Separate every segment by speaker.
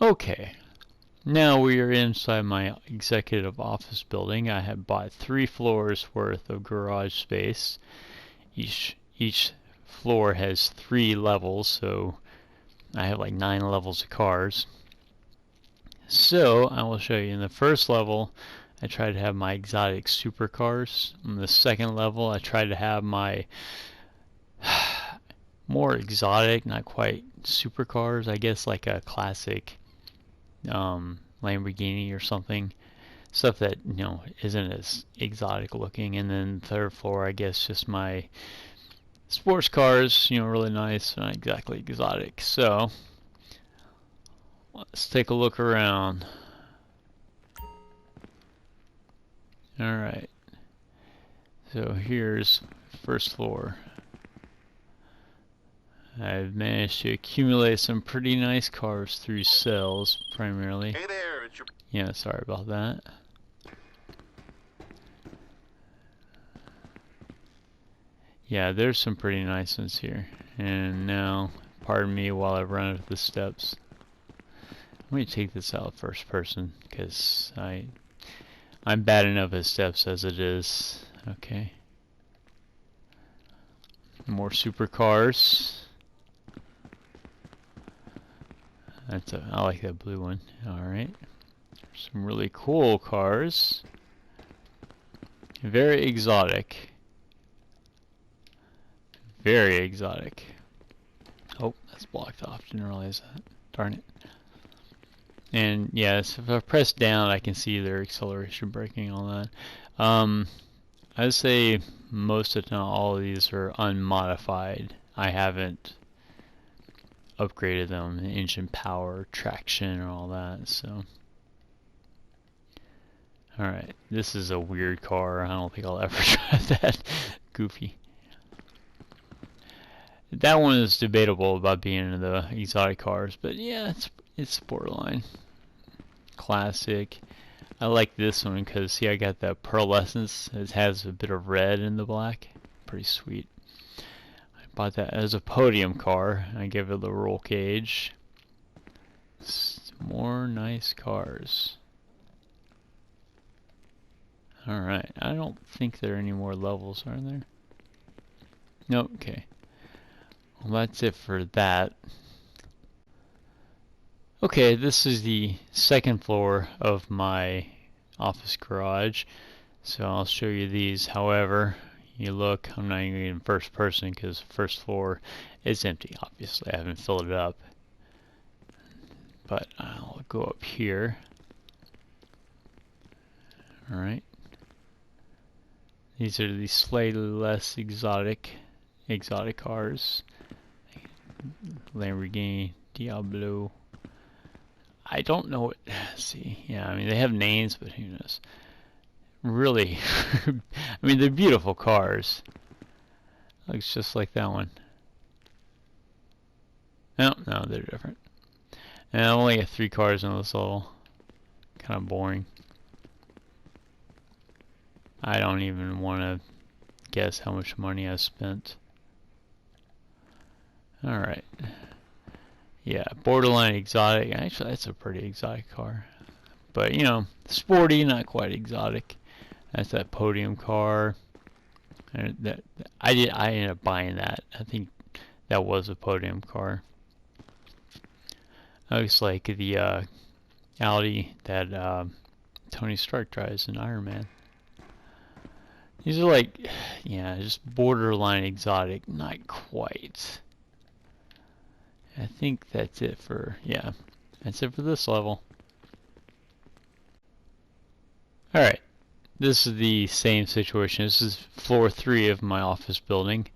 Speaker 1: Okay, now we are inside my executive office building. I have bought 3 floors worth of garage space. Each floor has 3 levels, so I have like 9 levels of cars. So I will show you. In the first level, I tried to have my exotic supercars. In the second level, I tried to have my more exotic, not quite supercars, I guess like a classic Lamborghini or something. Stuff that, isn't as exotic looking. And then third floor, I guess just my sports cars, really nice, not exactly exotic. So let's take a look around. Alright, so here's first floor. I've managed to accumulate some pretty nice cars through sales, primarily.
Speaker 2: Hey there, it's your...
Speaker 1: Yeah, sorry about that. Yeah, there's some pretty nice ones here. And now, pardon me while I run up the steps. Let me take this out first person, because I'm bad enough at steps as it is. Okay. More supercars. I like that blue one. Alright. Some really cool cars. Very exotic. Very exotic. Oh, that's blocked off. Didn't realize that. Darn it. And yes, if I press down, I can see their acceleration braking and all that. I'd say most, if not all, of these are unmodified. I haven't upgraded them, engine power, traction, or all that. So, all right, this is a weird car. I don't think I'll ever drive that. Goofy. That one is debatable about being in the exotic cars, but yeah, it's borderline. Classic. I like this one because, see, I got that pearlescence. It has a bit of red in the black. Pretty sweet. I bought that as a podium car. I gave it the roll cage. More nice cars. Alright, I don't think there are any more levels, are there? Nope, okay. Well, that's it for that. Okay, this is the second floor of my office garage. So I'll show you these. However, you look, I'm not even in first person because first floor is empty. Obviously, I haven't filled it up. But I'll go up here. Alright. These are the slightly less exotic cars. Lamborghini Diablo. I don't know what. See, yeah, I mean, they have names, but who knows? Really, I mean, they're beautiful cars. Looks just like that one. No, they're different. And I only got 3 cars in this level. Kind of boring. I don't even want to guess how much money I spent. Alright. Yeah, borderline exotic. Actually, that's a pretty exotic car. But, sporty, not quite exotic. That's that podium car. And I ended up buying that. I think that was a podium car. Looks like the Audi that Tony Stark drives in Iron Man. These are like, yeah, just borderline exotic, not quite. I think that's it for, yeah, that's it for this level. Alright, this is the same situation. This is floor 3 of my office building,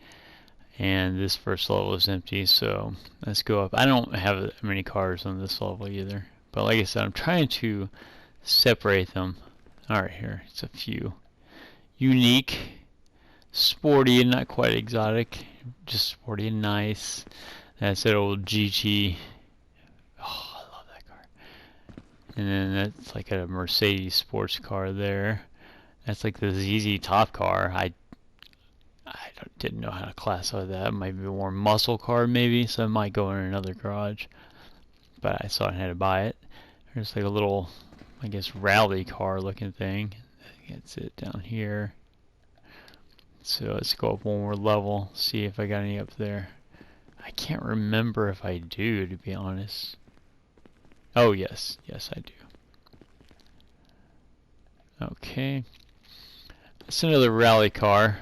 Speaker 1: and this first level is empty, so let's go up. I don't have many cars on this level either, but like I said, I'm trying to separate them. Alright, here, it's a few. Unique, sporty, and not quite exotic, just sporty and nice. That's that old GT. Oh, I love that car. And then that's like a Mercedes sports car there. That's like the ZZ Top car. I didn't know how to classify that. It might be more muscle car maybe, so it might go in another garage. but I saw I had to buy it. There's like a little, I guess, rally car looking thing. That's it down here. So let's go up one more level, see if I got any up there. I can't remember if I do, to be honest. Oh yes, yes I do. Okay. It's another rally car.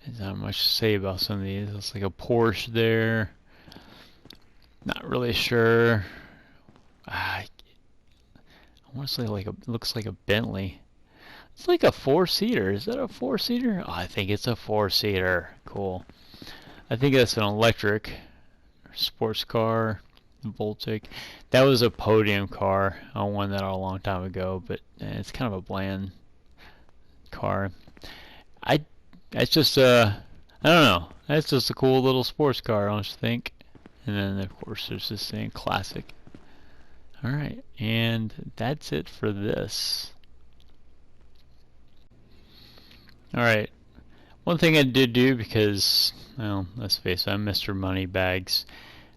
Speaker 1: There's not much to say about some of these. Looks like a Porsche there. Not really sure. I want to say like looks like a Bentley. It's like a 4-seater. Is that a 4-seater? Oh, I think it's a 4-seater. Cool. I think that's an electric sports car. Voltic. That was a podium car. I won that a long time ago, but it's kind of a bland car. That's just I don't know. That's just a cool little sports car, don't you think? And then of course there's this thing, classic. All right, and that's it for this. All right. One thing I did do, because, well, let's face it, I'm Mr. Moneybags,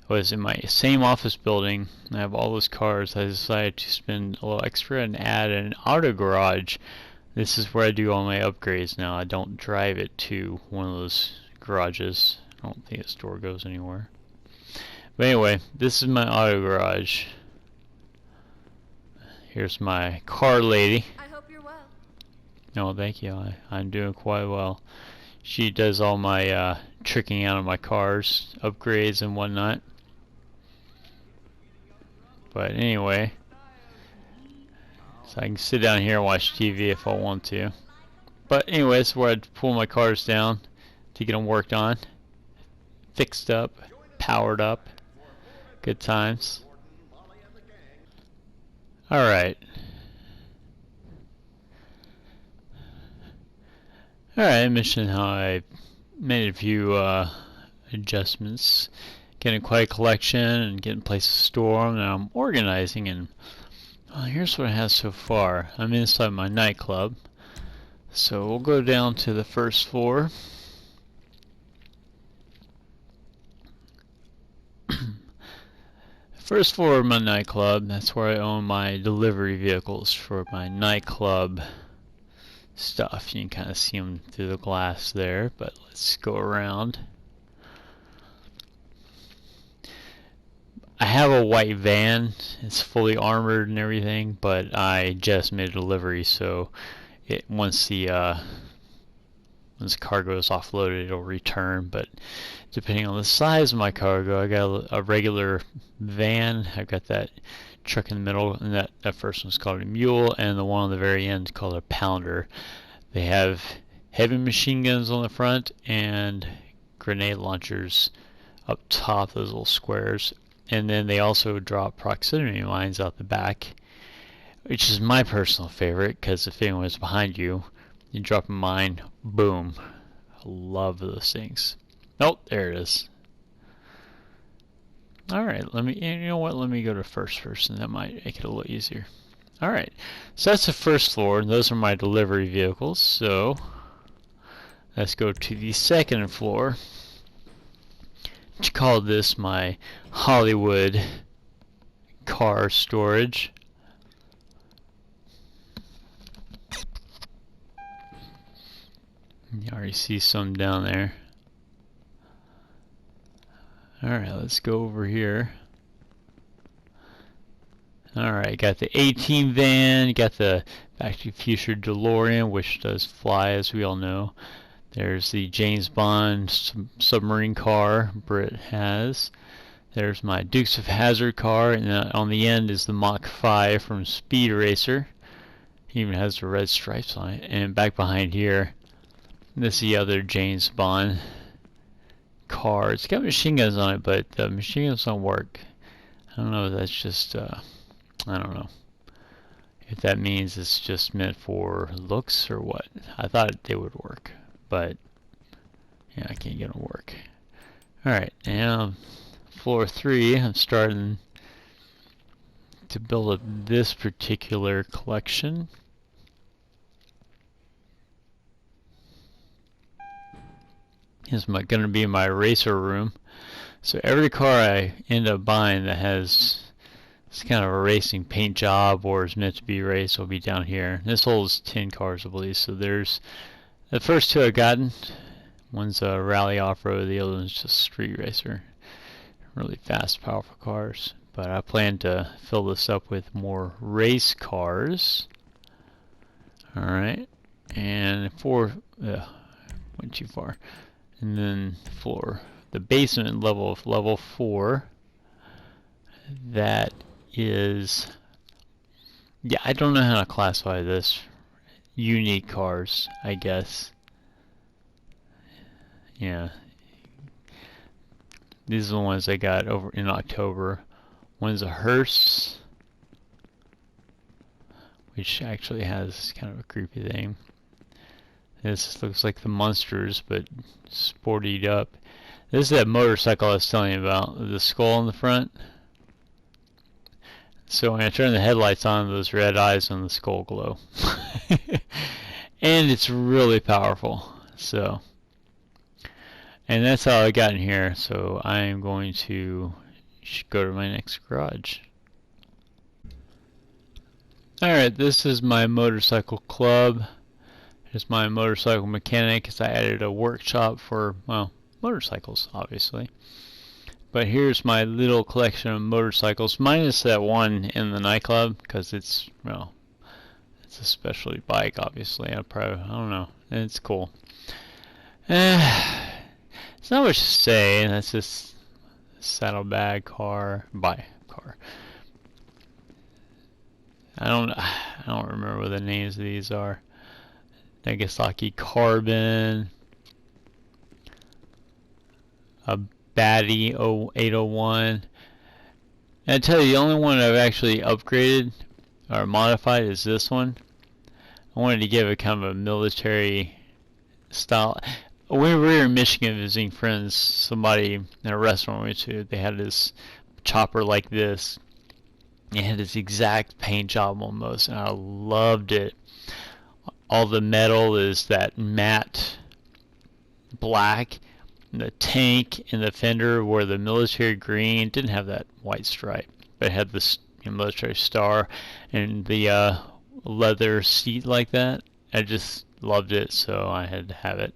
Speaker 1: was in my same office building. I have all those cars. I decided to spend a little extra and add an auto garage. This is where I do all my upgrades now. I don't drive it to one of those garages. I don't think the store goes anywhere. But anyway, this is my auto garage. Here's my car lady.
Speaker 2: I hope you're well.
Speaker 1: No, thank you. I'm doing quite well. She does all my tricking out of my cars, upgrades and whatnot. But anyway, so I can sit down here and watch TV if I want to. But anyway, this is where I'd pull my cars down to get them worked on, fixed up, powered up. Good times. Alright. Alright, I mentioned how I made a few adjustments, getting quite a collection and getting places to store them, and I'm organizing, and well, here's what it has so far. I'm inside my nightclub, so we'll go down to the first floor. First floor of my nightclub, that's where I own my delivery vehicles for my nightclub stuff. You can kind of see them through the glass there, but let's go around. I have a white van. It's fully armored and everything, but I just made a delivery, so once the cargo is offloaded, it'll return. But depending on the size of my cargo, I got a regular van. I've got that truck in the middle, and that first one's called a mule, and the one on the very end is called a pounder. They have heavy machine guns on the front and grenade launchers up top, those little squares. And then they also drop proximity mines out the back, which is my personal favorite, because if anyone is behind you, you drop a mine, boom. I love those things. Oh, there it is. Alright, you know what, let me go to first, and that might make it a little easier. Alright, so that's the first floor, and those are my delivery vehicles, so let's go to the second floor. I call this my Hollywood car storage. You already see some down there. Alright, let's go over here. Alright, got the A-Team van, got the Back to the Future DeLorean, which does fly, as we all know. There's the James Bond submarine car Britt has. There's my Dukes of Hazzard car, and on the end is the Mach 5 from Speed Racer. It even has the red stripes on it. And back behind here, this is the other James Bond car. It's got machine guns on it, but the machine guns don't work. I don't know if that's just, I don't know if that means it's just meant for looks or what. I thought they would work, but yeah, I can't get them to work. Alright, now floor 3, I'm starting to build up this particular collection. This is going to be my racer room. So every car I end up buying that has it's kind of a racing paint job, or is meant to be raced, will be down here. This holds 10 cars, I believe. So there's the first two I've gotten. One's a rally off-road, the other one's just street racer. Really fast, powerful cars. But I plan to fill this up with more race cars. Alright, and went too far. And then for the basement level of level 4, that is, yeah, I don't know how to classify this. Unique cars, I guess. Yeah. These are the ones I got over in October. One's a hearse, which actually has kind of a creepy thing. This looks like the Monsters, but sportied up. This is that motorcycle I was telling you about, the skull in the front. So when I turn the headlights on, those red eyes on the skull glow. And it's really powerful. So, and that's how I got in here. So I am going to go to my next garage. Alright, this is my motorcycle club. Here's my motorcycle mechanic, because I added a workshop for, well, motorcycles, obviously. But here's my little collection of motorcycles, minus that one in the nightclub, because it's, well, it's a specialty bike, obviously. I don't know, it's cool. It's not much to say. That's just a saddlebag car, car. I don't remember what the names of these are. Nagasaki Carbon, a Batty 0801. And I tell you, the only one I've actually upgraded or modified is this one. I wanted to give it kind of a military style. When we were in Michigan visiting friends, somebody in a restaurant we went to, they had this chopper like this. It had this exact paint job almost, and I loved it. All the metal is that matte black. And the tank and the fender were the military green. It didn't have that white stripe, but it had this military star and the leather seat like that. I just loved it, so I had to have it.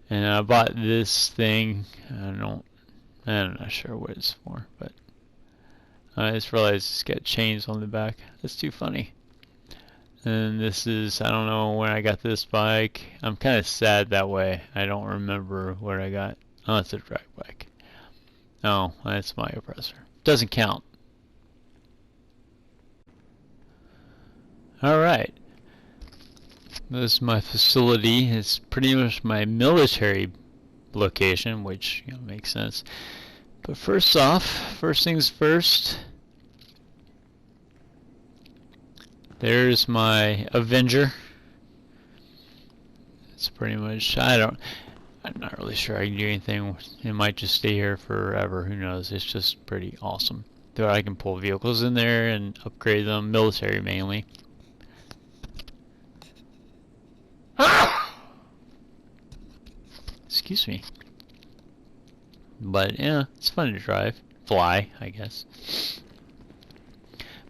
Speaker 1: And I bought this thing. I'm not sure what it's for, but I just realized it's got chains on the back. That's too funny. And this is, I don't know when I got this bike. I'm kind of sad that way. I don't remember what I got. Oh, it's a drag bike. Oh, that's my oppressor. Doesn't count. Alright. This is my facility. It's pretty much my military location, which, you know, makes sense. But first things first. There's my Avenger. It's pretty much, I'm not really sure I can do anything. It might just stay here forever, who knows. It's just pretty awesome. Though I can pull vehicles in there and upgrade them, military mainly. Excuse me. But yeah, it's fun to drive. Fly, I guess.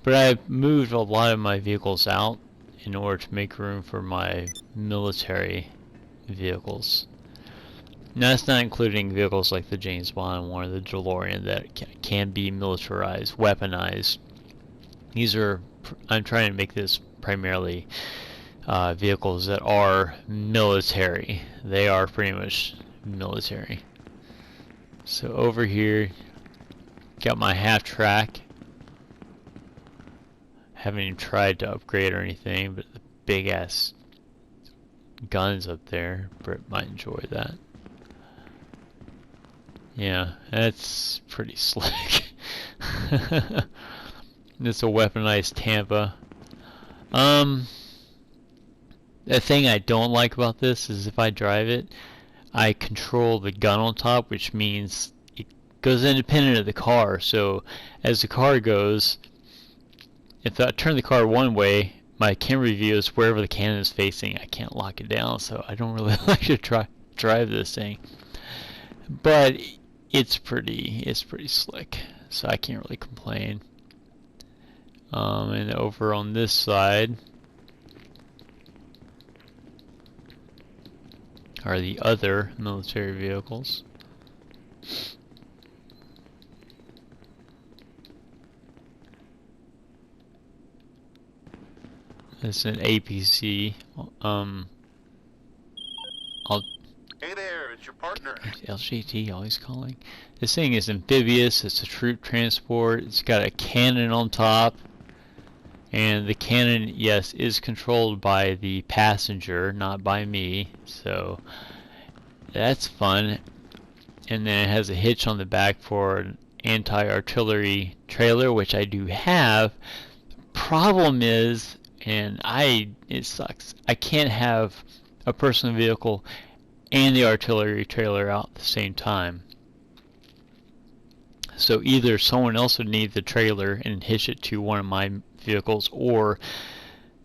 Speaker 1: But I've moved a lot of my vehicles out in order to make room for my military vehicles. Now that's not including vehicles like the James Bond one or the DeLorean that can be militarized, weaponized. These are, I'm trying to make this primarily vehicles that are military. They are pretty much military. So over here, got my half track. Haven't even tried to upgrade or anything, but the big ass guns up there, Britt might enjoy that. Yeah, that's pretty slick. It's a weaponized Tampa. The thing I don't like about this is if I drive it, I control the gun on top, which means it goes independent of the car. So as the car goes, if I turn the car one way, my camera view is wherever the cannon is facing. I can't lock it down, so I don't really like to drive this thing. But it's pretty slick, so I can't really complain. And over on this side are the other military vehicles. It's an APC.
Speaker 2: Hey there, it's your partner.
Speaker 1: LJT always calling. This thing is amphibious. It's a troop transport. It's got a cannon on top. And the cannon, yes, is controlled by the passenger, not by me. So that's fun. And then it has a hitch on the back for an anti-artillery trailer, which I do have. Problem is, it sucks, I can't have a personal vehicle and the artillery trailer out at the same time. So either someone else would need the trailer and hitch it to one of my vehicles, or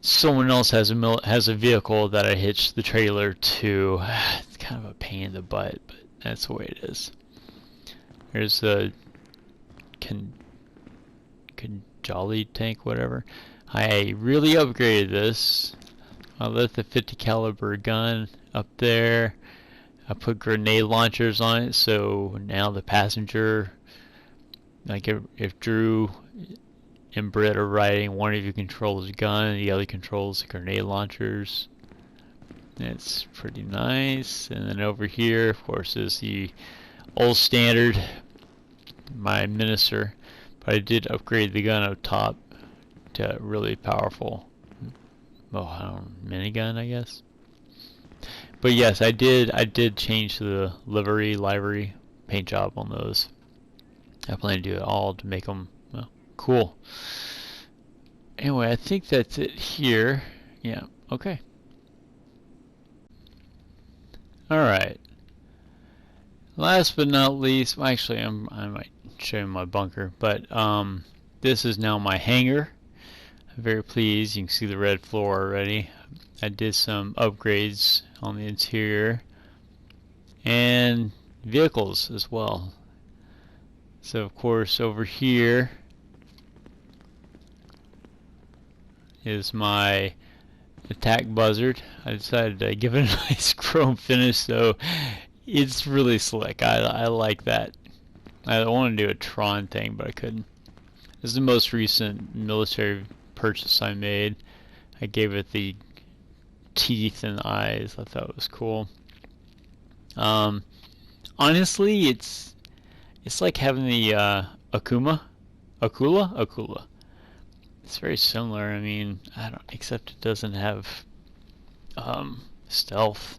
Speaker 1: someone else has a vehicle that I hitch the trailer to. It's kind of a pain in the butt, but that's the way it is. There's the Jolly tank, whatever. I really upgraded this. I left the 50 caliber gun up there. I put grenade launchers on it, so now the passenger, like if Drew and Britt are riding, one of you controls the gun and the other controls the grenade launchers. It's pretty nice. And then over here, of course, is the old standard, my Minister, but I did upgrade the gun up top to really powerful, minigun, I guess. But yes, I did change the livery paint job on those. I plan to do it all to make them, well, cool. Anyway, I think that's it here. Yeah, okay. Alright. Last but not least, well, actually I might show you my bunker, but this is now my hangar. I'm very pleased. You can see the red floor already. I did some upgrades on the interior and vehicles as well. So of course over here is my attack buzzard. I decided to give it a nice chrome finish, so it's really slick. I like that. I wanted to do a Tron thing, but I couldn't. This is the most recent military purchase I made. I gave it the teeth and eyes. I thought it was cool. Honestly, it's like having the Akula. It's very similar. I mean, except it doesn't have stealth,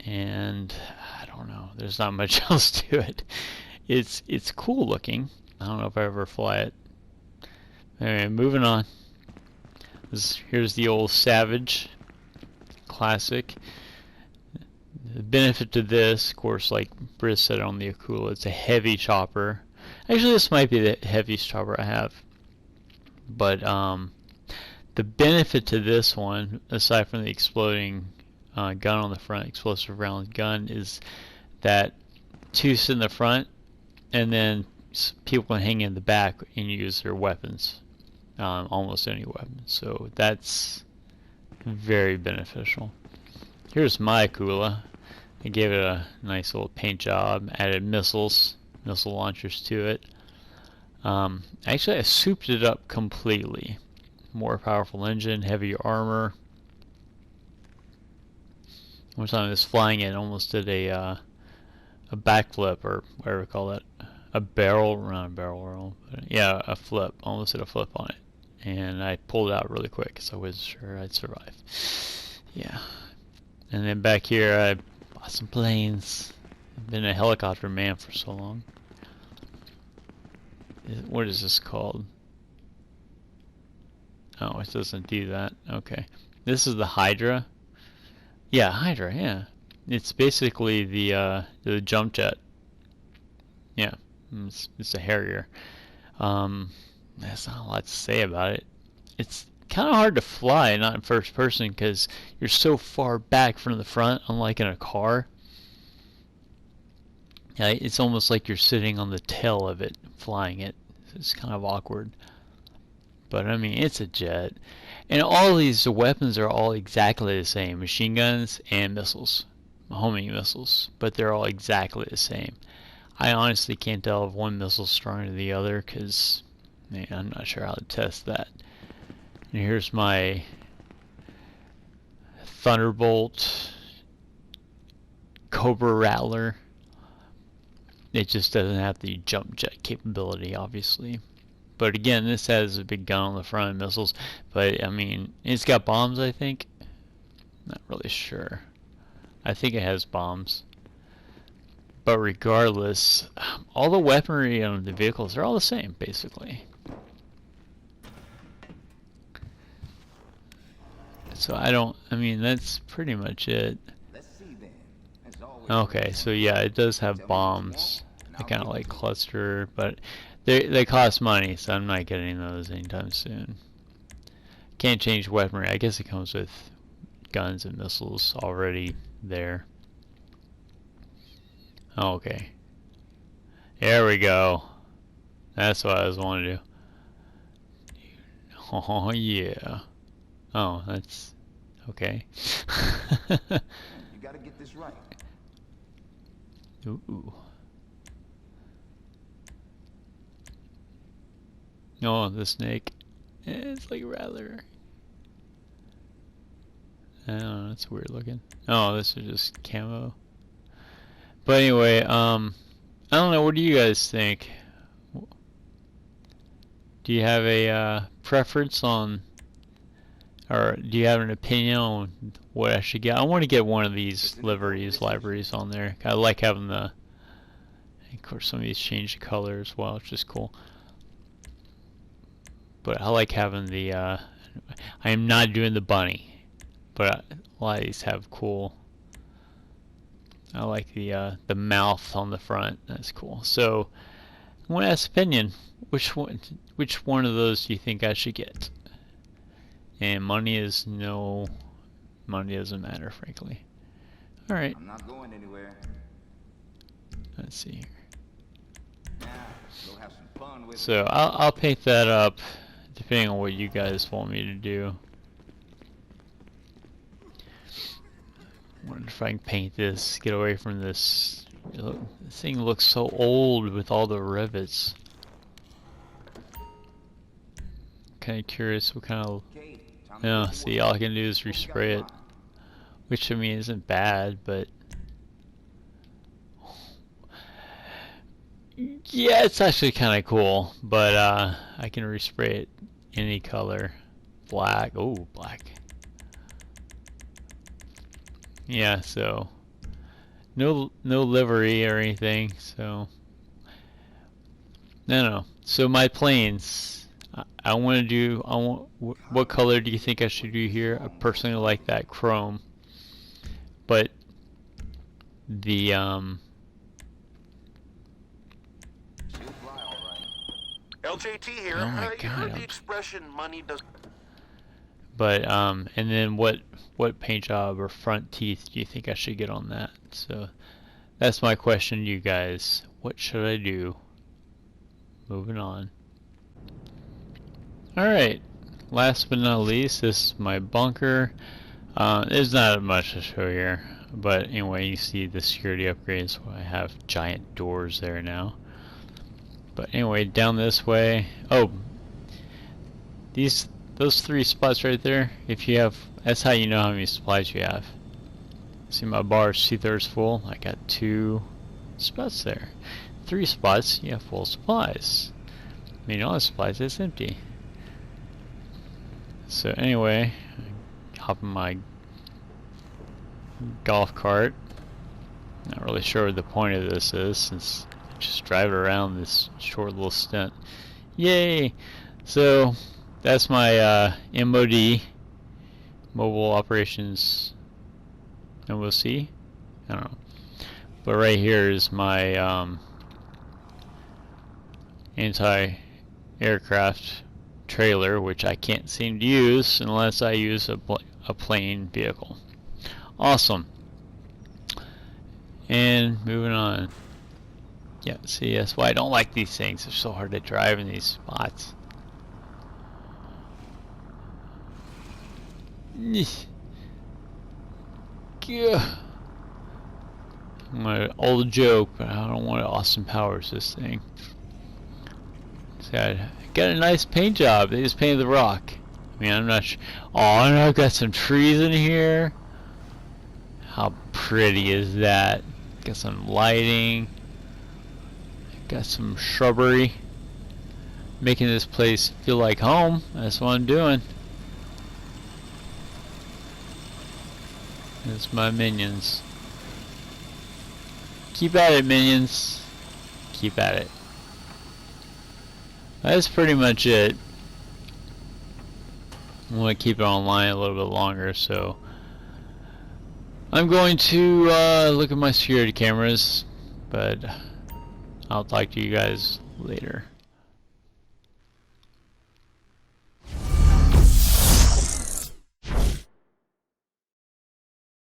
Speaker 1: and I don't know. There's not much else to it. It's cool looking. I don't know if I ever fly it. Anyway, moving on. Here's the old Savage Classic. The benefit to this, of course, like Britt said on the Akula, it's a heavy chopper. Actually, this might be the heaviest chopper I have. But the benefit to this one, aside from the exploding gun on the front, explosive round gun, is that two sit in the front, and then people can hang in the back and use their weapons, almost any weapon. So that's very beneficial. Here's my Akula. I gave it a nice little paint job, added missile launchers to it. Actually, I souped it up completely. More powerful engine, heavier armor. One time I was flying it, almost did a backflip, or whatever we call that. Not a barrel roll, but yeah, a flip. Almost did a flip on it. And I pulled it out really quick because I wasn't sure I'd survive. Yeah. And then back here, I bought some planes. I've been a helicopter man for so long. What is this called? Oh, it doesn't do that. Okay. This is the Hydra. Yeah, Hydra, yeah. It's basically the jump jet. Yeah, it's a Harrier. There's not a lot to say about it. It's kind of hard to fly, not in first person, because you're so far back from the front, unlike in a car. Yeah, it's almost like you're sitting on the tail of it, flying it. It's kind of awkward. But I mean, it's a jet. And all these weapons are all exactly the same. Machine guns and missiles. Homing missiles. But they're all exactly the same. I honestly can't tell if one missile's stronger than the other because, man, I'm not sure how to test that. And here's my Thunderbolt Cobra Rattler. It just doesn't have the jump jet capability, obviously. But again, this has a big gun on the front and missiles. But I mean, it's got bombs, I think. Not really sure. I think it has bombs. But regardless, all the weaponry on the vehicles are all the same, basically. So I mean, that's pretty much it. Okay, so yeah, it does have bombs. I kind of like cluster, but they cost money, so I'm not getting those anytime soon. Can't change weaponry. I guess it comes with guns and missiles already there. Okay. There we go. That's what I was wanting to do. Oh yeah. Oh, that's okay.
Speaker 3: You gotta get this right.
Speaker 1: Ooh. Oh, the snake. It's like rather. I don't know, that's weird looking. Oh, this is just camo. But anyway, I don't know, what do you guys think? Do you have a preference on, or do you have an opinion on what I should get? I want to get one of these liveries on there. I like having the, of course some of these change the color as well, which is cool. But I like having the, I am not doing the bunny, but a lot of these have cool, I like the mouth on the front. That's cool. So I want to ask opinion. Which one of those do you think I should get? And money is no, money doesn't matter, frankly. All right.
Speaker 3: I'm not going anywhere.
Speaker 1: Let's see here.
Speaker 3: Now, go have some fun with
Speaker 1: So I'll paint that up depending on what you guys want me to do. Wonder if I can paint this, get away from this. This thing looks so old with all the rivets. Kind of curious what kind of. Yeah, see, all I can do is respray it, which I mean isn't bad, but yeah, it's actually kind of cool. But I can respray it any color, black. Oh, black. Yeah, so no livery or anything. So no. So my planes. I want to do. What color do you think I should do here? I personally like that chrome, but the
Speaker 2: LJT here.
Speaker 1: Oh my
Speaker 2: You heard
Speaker 1: God.
Speaker 2: the expression money does.
Speaker 1: But and then what paint job or front teeth do you think I should get on that? So that's my question to you guys. What should I do? Moving on. Alright, last but not least, this is my bunker. There's not much to show here, but anyway, you see the security upgrades. I have giant doors there now. But anyway, down this way. Oh, those 3 spots right there. If you have, that's how you know how many supplies you have. See my bar is 2/3 full. I got 2 spots there. 3 spots, you have full supplies. I mean, all the supplies, it's empty. So anyway, hop in my golf cart. Not really sure what the point of this is, since I just drive it around this short little stint. Yay! So that's my MOD, Mobile Operations MOC. I don't know. But right here is my anti-aircraft trailer, which I can't seem to use unless I use a plane vehicle. Awesome. And moving on. Yeah, see, that's why I don't like these things. They're so hard to drive in these spots. Yeah. My old joke, but I don't want to Austin Powers this thing. Got a nice paint job. They just painted the rock. I mean, I'm not sure. Oh, and I've got some trees in here. How pretty is that? Got some lighting. Got some shrubbery. Making this place feel like home. That's what I'm doing. That's my minions. Keep at it, minions. Keep at it. That's pretty much it. I want to keep it online a little bit longer, so I'm going to look at my security cameras, but I'll talk to you guys later.